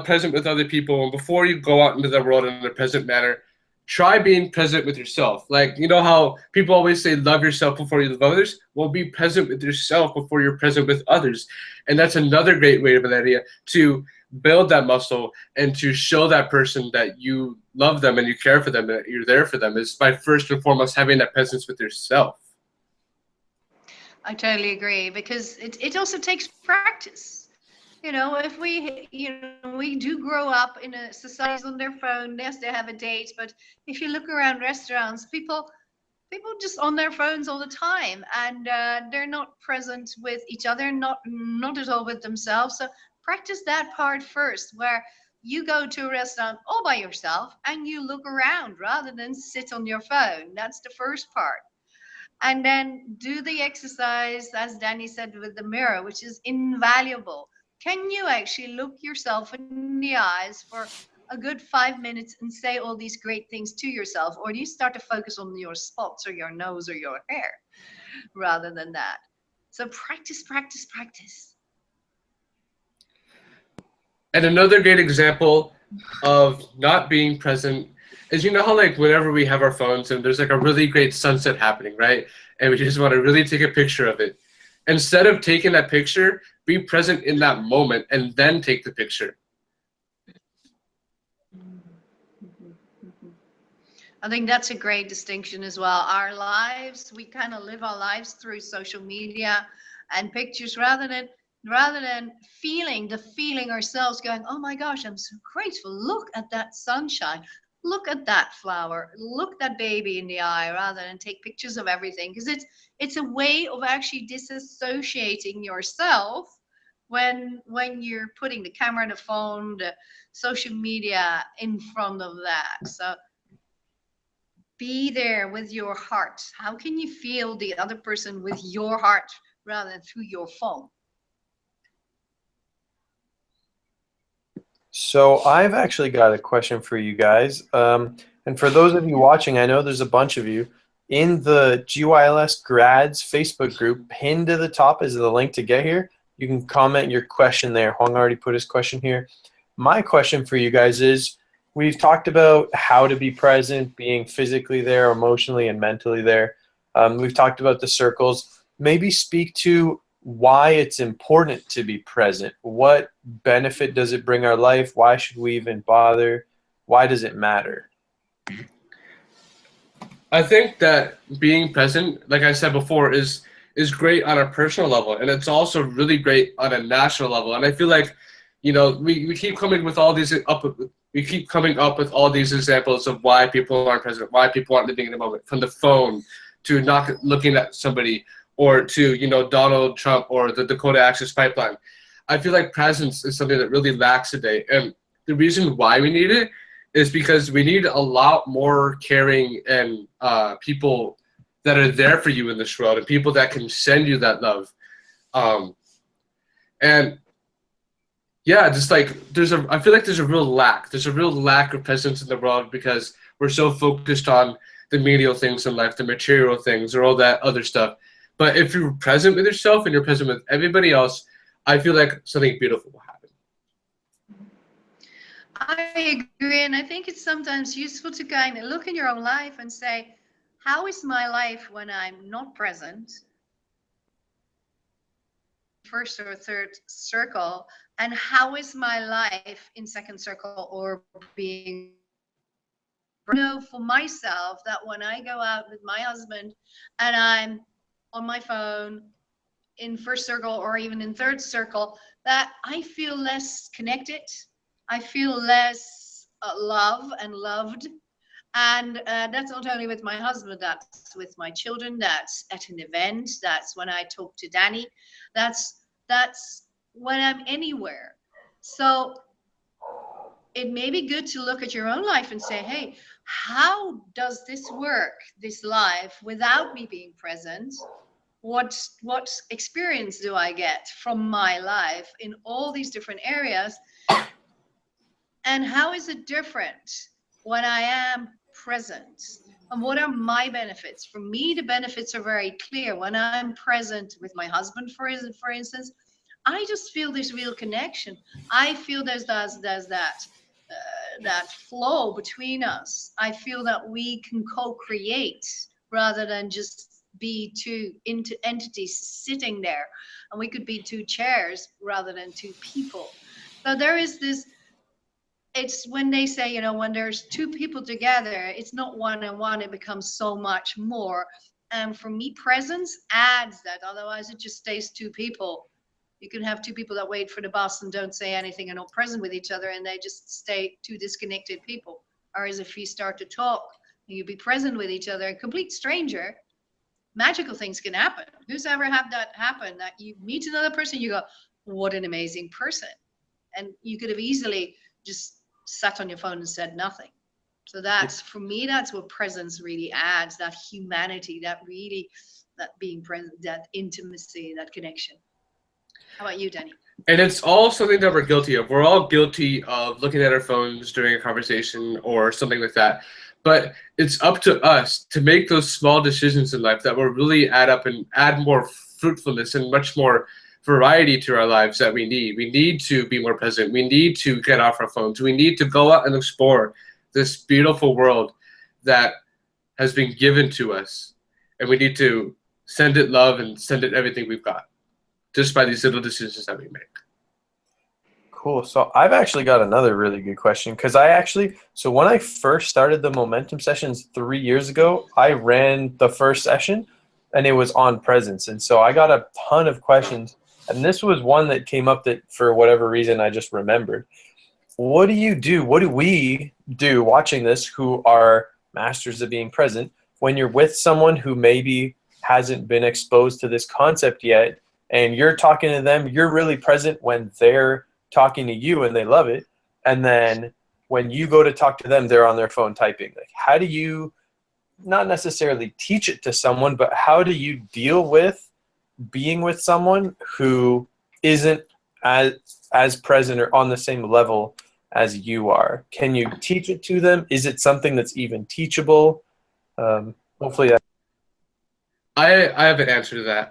Speaker 3: present with other people, and before you go out into the world in a present manner, try being present with yourself. Like, you know how people always say, love yourself before you love others? Well, be present with yourself before you're present with others. And that's another great way of an idea to build that muscle and to show that person that you love them and you care for them, and that you're there for them, is by first and foremost having that presence with yourself.
Speaker 2: I totally agree, because it also takes practice. You know, if we do grow up in a society's on their phone, yes, they have a date, but if you look around restaurants, people just on their phones all the time, and they're not present with each other, not at all with themselves. So practice that part first, where you go to a restaurant all by yourself and you look around rather than sit on your phone. That's the first part. And then do the exercise, as Danny said, with the mirror, which is invaluable. Can you actually look yourself in the eyes for a good 5 minutes and say all these great things to yourself? Or do you start to focus on your spots or your nose or your hair rather than that? So practice, practice, practice.
Speaker 3: And another great example of not being present is, you know how like whenever we have our phones and there's like a really great sunset happening, right? And we just want to really take a picture of it. Instead of taking that picture, be present in that moment and then take the picture.
Speaker 2: I think that's a great distinction as well. Our lives, we kind of live our lives through social media and pictures rather than feeling ourselves, going, oh my gosh, I'm so grateful. Look at that sunshine. Look at that flower. Look that baby in the eye, rather than take pictures of everything. Because it's a way of actually disassociating yourself when you're putting the camera, the phone, the social media in front of that. So be there with your heart. How can you feel the other person with your heart rather than through your phone?
Speaker 1: So I've actually got a question for you guys. And for those of you watching, I know there's a bunch of you. In the GYLS Grads Facebook group, pinned to the top is the link to get here. You can comment your question there. Huang already put his question here. My question for you guys is, we've talked about how to be present, being physically there, emotionally, and mentally there. We've talked about the circles. Maybe speak to why it's important to be present. What benefit does it bring our life? Why should we even bother? Why does it matter?
Speaker 3: I think that being present, like I said before, is great on a personal level, and it's also really great on a national level. And I feel like, you know, we keep coming with all these we keep coming up with all these examples of why people aren't present, why people aren't living in the moment, from the phone to not looking at somebody, or to, you know, Donald Trump or the Dakota Access Pipeline. I feel like presence is something that really lacks today. And the reason why we need it is because we need a lot more caring and people that are there for you in this world, and people that can send you that love. And yeah, just like I feel like there's a real lack. There's a real lack of presence in the world because we're so focused on the medial things in life, the material things, or all that other stuff. But if you're present with yourself and you're present with everybody else, I feel like something beautiful will happen.
Speaker 2: I agree, and I think it's sometimes useful to kind of look in your own life and say, how is my life when I'm not present? First or third circle, and how is my life in second circle or being. I know for myself that when I go out with my husband and I'm on my phone in first circle or even in third circle, that I feel less connected. I feel less love and loved. And that's not only with my husband, that's with my children, that's at an event, that's when I talk to Danny, that's when I'm anywhere. So it may be good to look at your own life and say, hey, how does this work, this life, without me being present? What experience do I get from my life in all these different areas? And how is it different when I am present? And what are my benefits? For me, the benefits are very clear. When I'm present with my husband, for instance, I just feel this real connection. I feel there's that flow between us. I feel that we can co-create rather than just be two entities sitting there, and we could be two chairs rather than two people. So there is this. It's when they say, you know, when there's two people together, it's not one and one, it becomes so much more. And for me, presence adds that. Otherwise, it just stays two people. You can have two people that wait for the bus and don't say anything and are not present with each other, and they just stay two disconnected people. Whereas if you start to talk and you be present with each other, a complete stranger, magical things can happen. Who's ever had that happen? That you meet another person, you go, what an amazing person. And you could have easily just sat on your phone and said nothing. So that's, for me, that's what presence really adds, that humanity, that being present, that intimacy, that connection. How about you, Danny?
Speaker 3: And it's all something that we're guilty of. We're all guilty of looking at our phones during a conversation or something like that. But it's up to us to make those small decisions in life that will really add up and add more fruitfulness and much more variety to our lives that we need. We need to be more present. We need to get off our phones. We need to go out and explore this beautiful world that has been given to us. And we need to send it love and send it everything we've got, just by these little decisions that we make.
Speaker 1: Cool. So I've actually got another really good question, because so when I first started the momentum sessions 3 years ago, I ran the first session and it was on presence. And so I got a ton of questions, and this was one that came up that for whatever reason I just remembered. What do you do? What do we do watching this who are masters of being present when you're with someone who maybe hasn't been exposed to this concept yet, and you're talking to them, you're really present when they're talking to you and they love it, and then when you go to talk to them, they're on their phone typing? Like, how do you not necessarily teach it to someone, but how do you deal with being with someone who isn't as present or on the same level as you are? Can you teach it to them? Is it something that's even teachable? Hopefully that.
Speaker 3: I have an answer to that.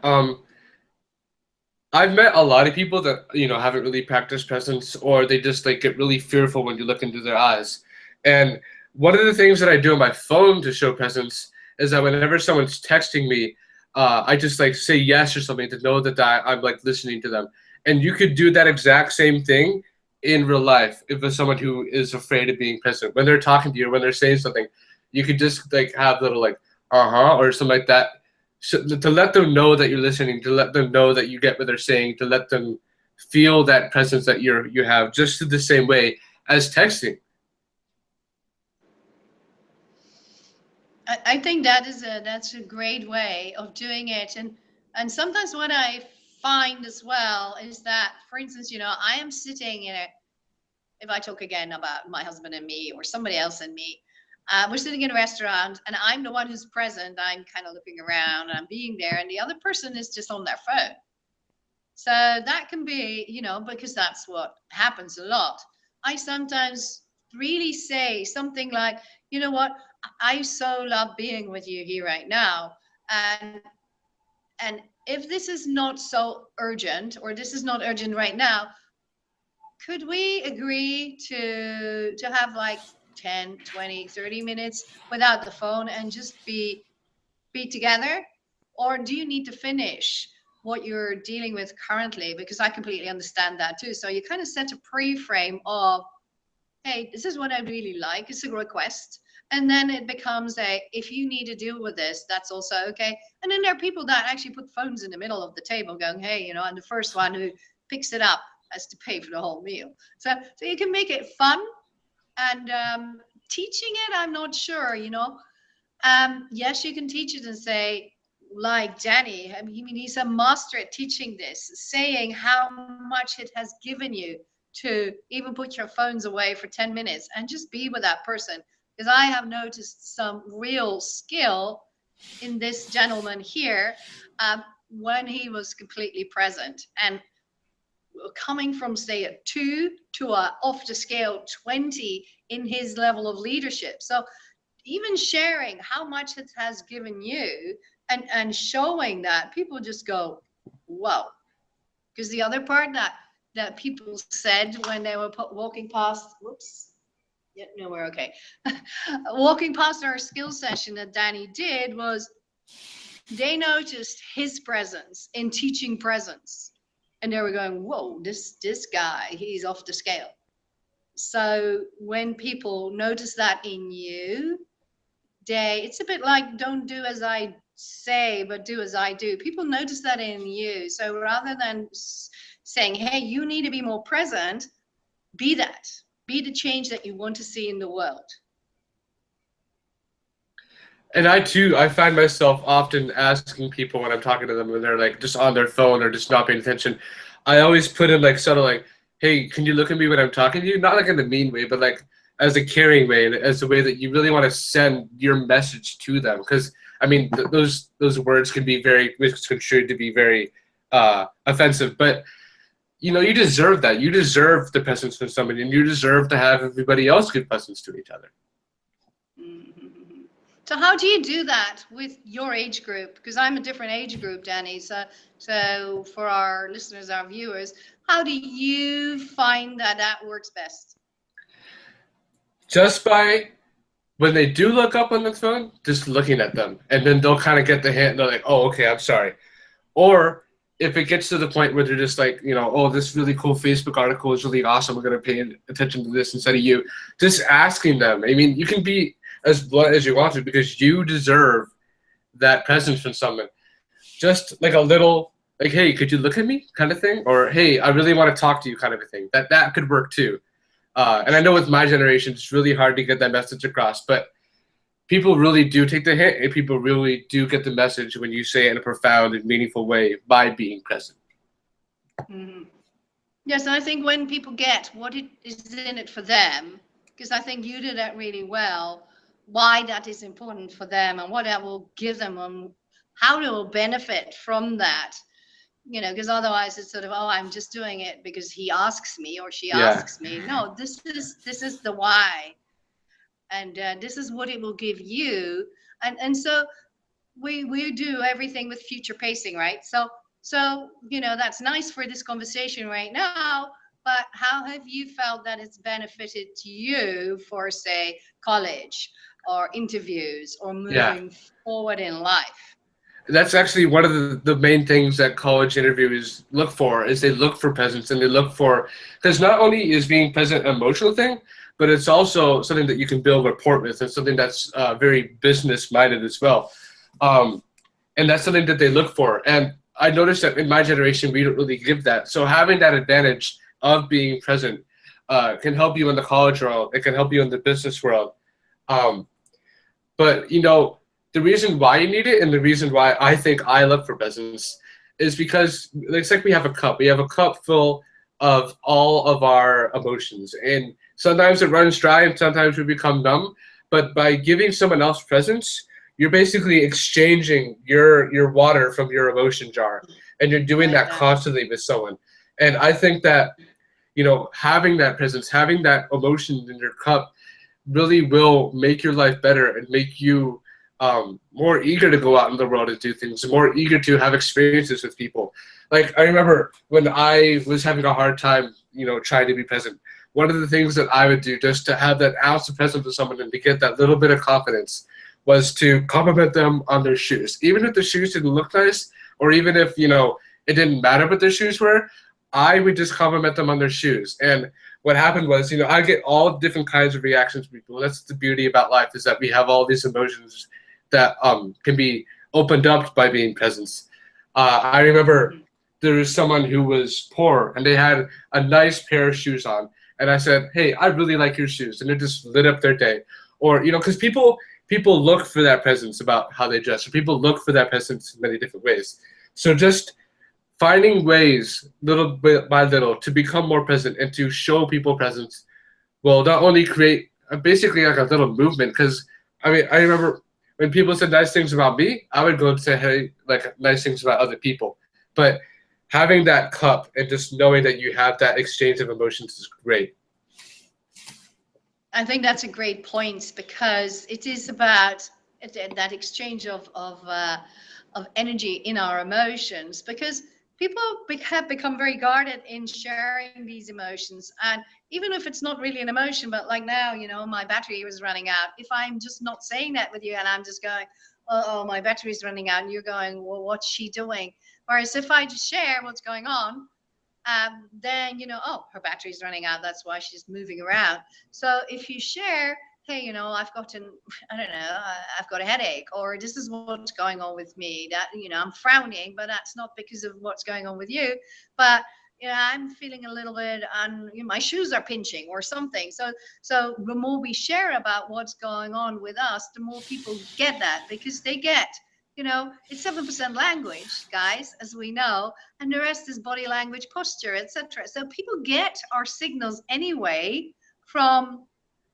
Speaker 3: I've met a lot of people that, you know, haven't really practiced presence, or they just like get really fearful when you look into their eyes. And one of the things that I do on my phone to show presence is that whenever someone's texting me, I just like say yes or something to know that I'm like listening to them. And you could do that exact same thing in real life if it's someone who is afraid of being present. When they're talking to you, when they're saying something, you could just like have little like or something like that, to let them know that you're listening, to let them know that you get what they're saying, to let them feel that presence that you have, just the same way as texting.
Speaker 2: I think that's a great way of doing it. And sometimes what I find as well is that, for instance, you know, I am sitting if I talk again about my husband and me or somebody else and me, we're sitting in a restaurant and I'm the one who's present. I'm kind of looking around and I'm being there, and the other person is just on their phone. So that can be, you know, because that's what happens a lot. I sometimes really say something like, you know what, I so love being with you here right now. And if this is not so urgent, or this is not urgent right now, could we agree to have like 10, 20, 30 minutes without the phone and just be together? Or do you need to finish what you're dealing with currently? Because I completely understand that too. So you kind of set a pre-frame of, hey, this is what I really like. It's a request. And then it becomes a, if you need to deal with this, that's also okay. And then there are people that actually put phones in the middle of the table going, hey, you know, and the first one who picks it up has to pay for the whole meal. So you can make it fun. And teaching it, I'm not sure, you know. Yes, you can teach it and say, like Danny, I mean, he's a master at teaching this, saying how much it has given you to even put your phones away for 10 minutes and just be with that person. Because I have noticed some real skill in this gentleman here when he was completely present. And coming from, say, a 2 to a off the scale 20 in his level of leadership. So even sharing how much it has given you and showing that, people just go, whoa. Because the other part that people said when they were walking past, whoops, yeah, no, we're okay. Walking past our skill session that Danny did was they noticed his presence in teaching presence. And they were going, whoa, this guy, he's off the scale. So when people notice that in you, it's a bit like, don't do as I say, but do as I do. People notice that in you. So rather than saying, hey, you need to be more present, be that. Be the change that you want to see in the world.
Speaker 3: And I find myself often asking people when I'm talking to them when they're like just on their phone or just not paying attention. I always put in like sort of like, hey, can you look at me when I'm talking to you? Not like in the mean way, but like as a caring way, and as a way that you really want to send your message to them. Because I mean, those words can be very misconstrued to be very offensive, but you know, you deserve that. You deserve the presence from somebody, and you deserve to have everybody else give presence to each other.
Speaker 2: Mm-hmm. So how do you do that with your age group? Because I'm a different age group, Danny. So for our listeners, our viewers, how do you find that works best?
Speaker 3: Just by when they do look up on the phone, just looking at them, and then they'll kind of get the hint. And they're like, "Oh, okay, I'm sorry," or if it gets to the point where they're just like, you know, oh, this really cool Facebook article is really awesome, we're going to pay attention to this instead of you, just asking them. I mean, you can be as blunt as you want to because you deserve that presence from someone. Just like a little, like, hey, could you look at me kind of thing? Or, hey, I really want to talk to you kind of a thing. That could work too. And I know with my generation, it's really hard to get that message across, but people really do take the hint, and people really do get the message when you say it in a profound and meaningful way by being present.
Speaker 2: Mm-hmm. Yes, I think when people get what it is in it for them, because I think you did that really well, why that is important for them and what that will give them and how they will benefit from that. You know, because otherwise it's sort of, oh, I'm just doing it because he asks me or she asks me. No, this is the why. And this is what it will give you. And so we do everything with future pacing, right? So, you know, that's nice for this conversation right now, but how have you felt that it's benefited to you for, say, college or interviews or moving forward in life?
Speaker 3: That's actually one of the main things that college interviews look for, is they look for presence, and they look for, because not only is being present an emotional thing, but it's also something that you can build rapport with, and something that's very business-minded as well. And that's something that they look for. And I noticed that in my generation, we don't really give that. So having that advantage of being present can help you in the college world. It can help you in the business world. But, you know, the reason why you need it and the reason why I think I look for presence is because it's like we have a cup. We have a cup full of all of our emotions. And sometimes it runs dry and sometimes we become numb. But by giving someone else presence, you're basically exchanging your water from your emotion jar. and you're doing that constantly with someone. And I think that, you know, having that presence, having that emotion in your cup really will make your life better and make you more eager to go out in the world and do things, more eager to have experiences with people. Like, I remember when I was having a hard time, you know, trying to be present, one of the things that I would do just to have that ounce of presence with someone and to get that little bit of confidence was to compliment them on their shoes. Even if the shoes didn't look nice, or even if, you know, it didn't matter what their shoes were, I would just compliment them on their shoes. And what happened was, you know, I get all different kinds of reactions from people. That's the beauty about life, is that we have all these emotions that can be opened up by being present. I remember there was someone who was poor and they had a nice pair of shoes on. And I said, hey, I really like your shoes. And it just lit up their day. Or, you know, because people look for that presence about how they dress. Or people look for that presence in many different ways. So just finding ways, little bit by little, to become more present and to show people presence will not only create basically like a little movement. Because, I mean, I remember when people said nice things about me, I would go and say, hey, like nice things about other people. But having that cup and just knowing that you have that exchange of emotions is great.
Speaker 2: I think that's a great point, because it is about that exchange of energy in our emotions, because people have become very guarded in sharing these emotions. And even if it's not really an emotion, but like now, you know, my battery was running out. If I'm just not saying that with you and I'm just going, oh, my battery's running out, and you're going, well, what's she doing? Whereas if I just share what's going on, then, you know, oh, her battery's running out, that's why she's moving around. So if you share, hey, you know, I've got a headache, or this is what's going on with me, that, you know, I'm frowning, but that's not because of what's going on with you, but, you know, I'm feeling a little bit, you know, my shoes are pinching or something. So the more we share about what's going on with us, the more people get that, because they get, you know, it's 7% language, guys, as we know, and the rest is body language, posture, etc. So people get our signals anyway from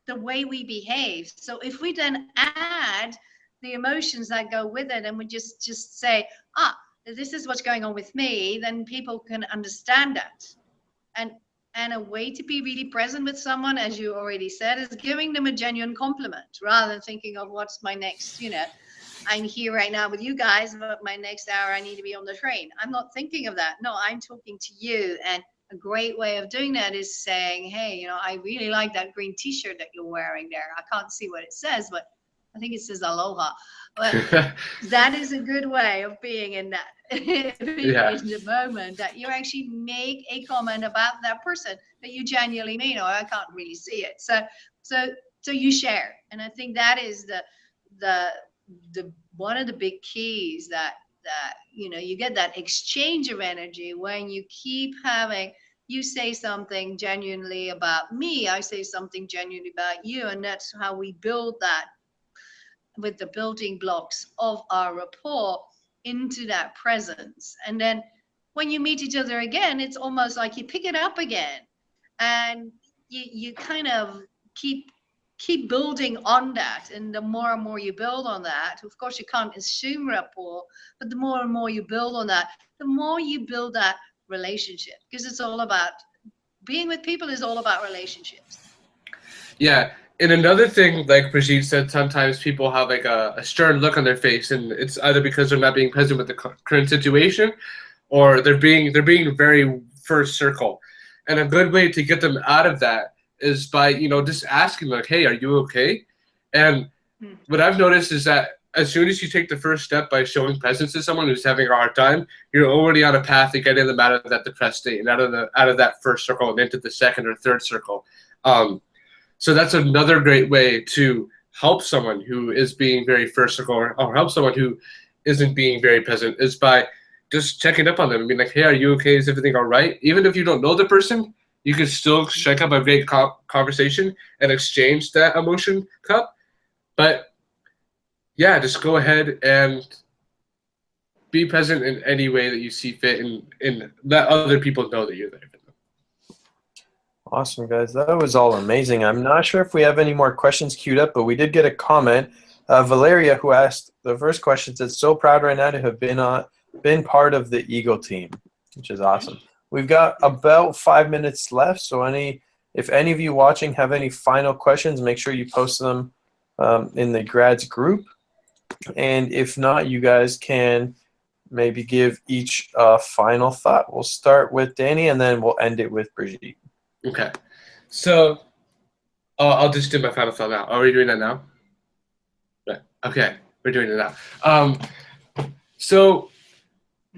Speaker 2: the way we behave. So if we then add the emotions that go with it, and we just say, this is what's going on with me, then people can understand that. And a way to be really present with someone, as you already said, is giving them a genuine compliment, rather than thinking of what's my next, you know, I'm here right now with you guys, but my next hour I need to be on the train. I'm not thinking of that. No, I'm talking to you. And a great way of doing that is saying, hey, you know, I really like that green t-shirt that you're wearing there. I can't see what it says, but I think it says aloha. But that is a good way of being in that in the moment, that you actually make a comment about that person that you genuinely mean, or I can't really see it. So you share. And I think that is the one of the big keys, that you know, you get that exchange of energy when you keep having, you say something genuinely about me, I say something genuinely about you, and that's how we build that with the building blocks of our rapport into that presence. And then when you meet each other again, it's almost like you pick it up again, and you kind of keep building on that. And the more and more you build on that, of course you can't assume rapport, but the more and more you build on that, the more you build that relationship, because it's all about being with people, is all about relationships.
Speaker 3: Yeah. And another thing, like Brigitte said, sometimes people have like a stern look on their face, and it's either because they're not being present with the current situation, or they're being very first circle. And a good way to get them out of that is by, you know, just asking, like, hey, are you okay? And what I've noticed is that as soon as you take the first step by showing presence to someone who's having a hard time, you're already on a path to getting them out of that depressed state and out of that first circle and into the second or third circle. So that's another great way to help someone who is being very first circle, or help someone who isn't being very present, is by just checking up on them and being like, hey, are you okay? Is everything all right? Even if you don't know the person, you can still strike up a great conversation and exchange that emotion cup. But yeah, just go ahead and be present in any way that you see fit, and let other people know that you're there for them.
Speaker 1: Awesome, guys. That was all amazing. I'm not sure if we have any more questions queued up, but we did get a comment. Valeria, who asked the first question, said, so proud right now to have been been part of the Eagle team, which is awesome. We've got about 5 minutes left, so if any of you watching have any final questions, make sure you post them in the grads group. And if not, you guys can maybe give each a final thought. We'll start with Danny, and then we'll end it with Brigitte.
Speaker 3: Okay. So I'll just do my final thought now. Are we doing that now? Right. Okay, we're doing it now. So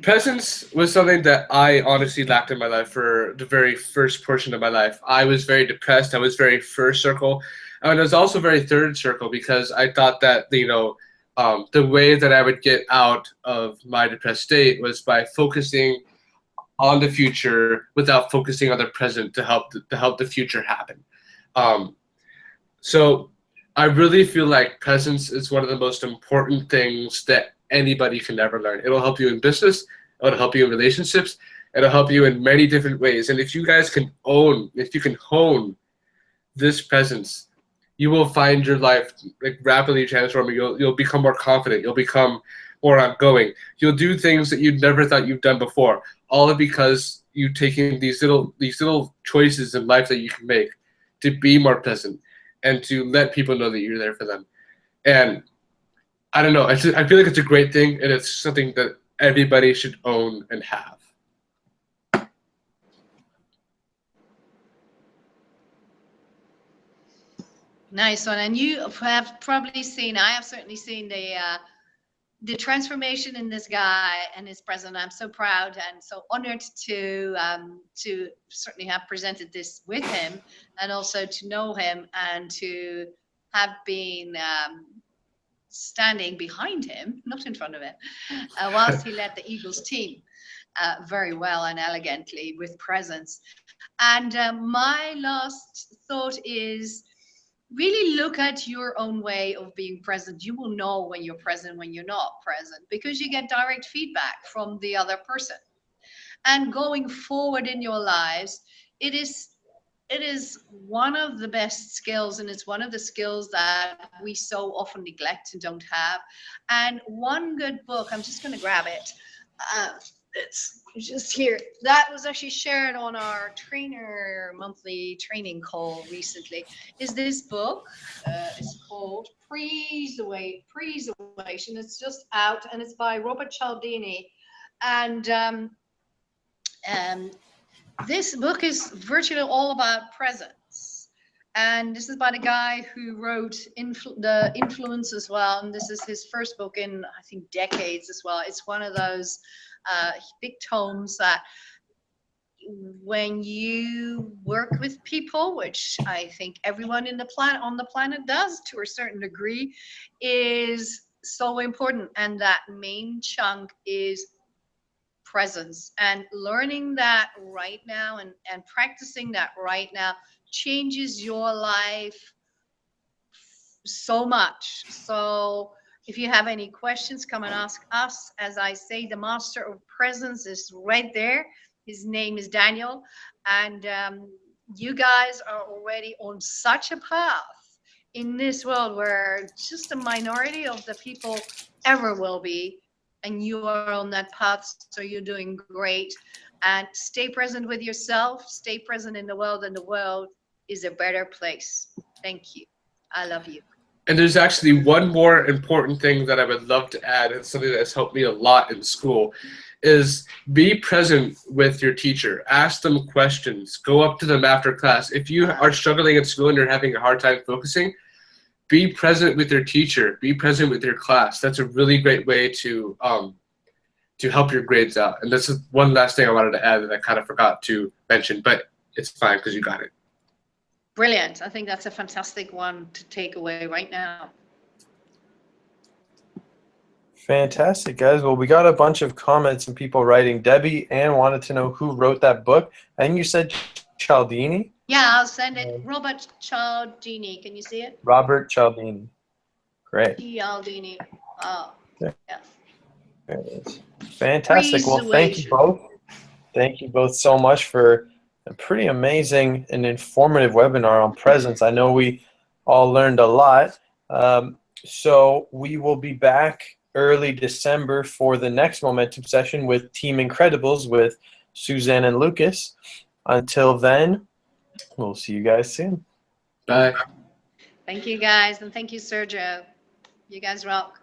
Speaker 3: presence was something that I honestly lacked in my life for the very first portion of my life. I was very depressed. I was very first circle. And I was also very third circle because I thought that, the way that I would get out of my depressed state was by focusing on the future without focusing on the present to help the future happen. So I really feel like presence is one of the most important things that anybody can ever learn. It'll help you in business, it'll help you in relationships, it'll help you in many different ways. And if you guys can hone this presence, you will find your life rapidly transforming. You'll become more confident. You'll become more outgoing. You'll do things that you never thought you've done before. All because you've taken these little choices in life that you can make to be more present and to let people know that you're there for them. And I don't know. I feel like it's a great thing, and it's something that everybody should own and have.
Speaker 2: Nice one. And you have probably seen, I have certainly seen the transformation in this guy and his present. I'm so proud and so honored to certainly have presented this with him, and also to know him and to have been standing behind him, not in front of him, whilst he led the Eagles team very well and elegantly with presence. And my last thought is, really look at your own way of being present. You will know when you're present, when you're not present, because you get direct feedback from the other person. And going forward in your lives, it is one of the best skills, and it's one of the skills that we so often neglect and don't have. And one good book, I'm just going to grab it. It's just here. That was actually shared on our trainer monthly training call recently. Is this book? It's called Preservation. It's just out, and it's by Robert Cialdini. And this book is virtually all about presence. And this is by the guy who wrote The Influence as well. And this is his first book in, I think, decades as well. It's one of those big tomes that when you work with people, which I think everyone on the planet does to a certain degree, is so important. And that main chunk is presence, and learning that right now and practicing that right now changes your life so much. So if you have any questions, come and ask us. As I say, the master of presence is right there. His name is Daniel. And you guys are already on such a path in this world where just a minority of the people ever will be. And you are on that path, so you're doing great. And stay present with yourself, stay present in the world, and the world is a better place. Thank you. I love you.
Speaker 3: And there's actually one more important thing that I would love to add, and something that has helped me a lot in school, is be present with your teacher. Ask them questions. Go up to them after class. If you are struggling at school and you're having a hard time focusing, be present with your teacher. Be present with your class. That's a really great way to help your grades out. And this is one last thing I wanted to add that I kind of forgot to mention, but it's fine because you got it.
Speaker 2: Brilliant. I think that's a fantastic one to take away right now.
Speaker 1: Fantastic, guys. Well, we got a bunch of comments and people writing. Debbie Ann wanted to know who wrote that book. I think you said Cialdini?
Speaker 2: Yeah, I'll send it. Robert Cialdini. Can you see it?
Speaker 1: Robert Cialdini. Great.
Speaker 2: Cialdini. Oh,
Speaker 1: okay.
Speaker 2: Yeah.
Speaker 1: There it is. Fantastic. Well, thank you both. Thank you both so much for a pretty amazing and informative webinar on presence. I know we all learned a lot. So we will be back early December for the next Momentum session with Team Incredibles with Suzanne and Lucas. Until then, we'll see you guys soon.
Speaker 3: Bye.
Speaker 2: Thank you, guys, and thank you, Sergio. You guys rock.